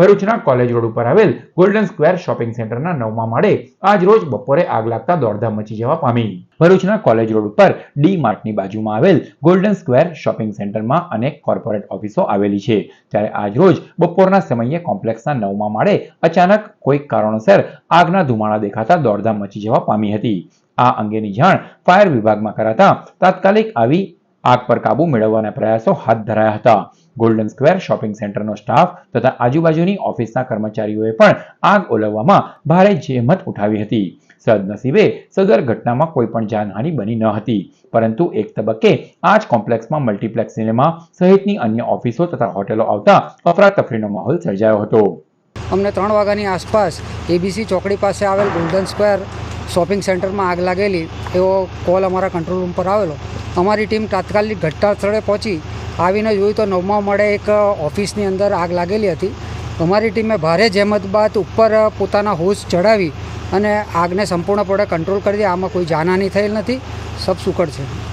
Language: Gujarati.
ભરૂચના કોલેજ રોડ ઉપર આવેલ ગોલ્ડન સ્ક્વેર શોપિંગ સેન્ટરના 9મા માળે આજ રોજ બપોરે આગ લાગતા દોડધામ મચી જવા પામી। ભરૂચના કોલેજ રોડ ઉપર ડી માર્ટની બાજુમાં આવેલ ગોલ્ડન સ્ક્વેર શોપિંગ સેન્ટરમાં અનેક કોર્પોરેટ ઓફિસો આવેલી છે, ત્યારે આજ રોજ બપોરના સમયે કોમ્પ્લેક્સના 9મા માળે અચાનક કોઈક કારણોસર આગના ધુમાડા દેખાતા દોડધામ મચી જવા પામી હતી। આ અંગેની જાણ ફાયર વિભાગમાં કરાતા તાત્કાલિક આવી આગ પર કાબુ મેળવવાના પ્રયાસો હાથ ધરાયા હતા। ગોલ્ડન સ્ક્વેર શોપિંગ સેન્ટરનો સ્ટાફ તથા આજુબાજુની ઓફિસના કર્મચારીઓએ પણ આગ ઓલવવામાં ભારે જહેમત ઉઠાવી હતી। સદનસીબે સદર ઘટનામાં કોઈ પણ જાનહાનિ બની ન હતી, પરંતુ એક તબક્કે આ જ કોમ્પ્લેક્સમાં મલ્ટીપ્લેક્સ સિનેમા સહિતની અન્ય ઓફિસો તથા હોટેલો આવતા અફરાતફરીનો માહોલ સર્જાયો હતો। અમને 3 વાગ્યાની આસપાસ એબીસી ચોકડી પાસે આવેલ ગોલ્ડન સ્ક્વેર શોપિંગ સેન્ટરમાં આગ લાગેલી એવો કોલ અમારા કંટ્રોલ રૂમ પર આવેલો। અમારી ટીમ તાત્કાલિક ઘટના સ્થળે પહોંચી આવીને જોયું તો 9મા માળે એક ઓફિસની અંદર આગ લાગેલી હતી। અમારી ટીમે ભારે જહેમત બાદ ઉપર પોતાના હોશ ચડાવી અને આગને સંપૂર્ણપણે કંટ્રોલ કરી દી। આમાં કોઈ જાનહાનિ થયેલ નથી, સબ સુકડ છે।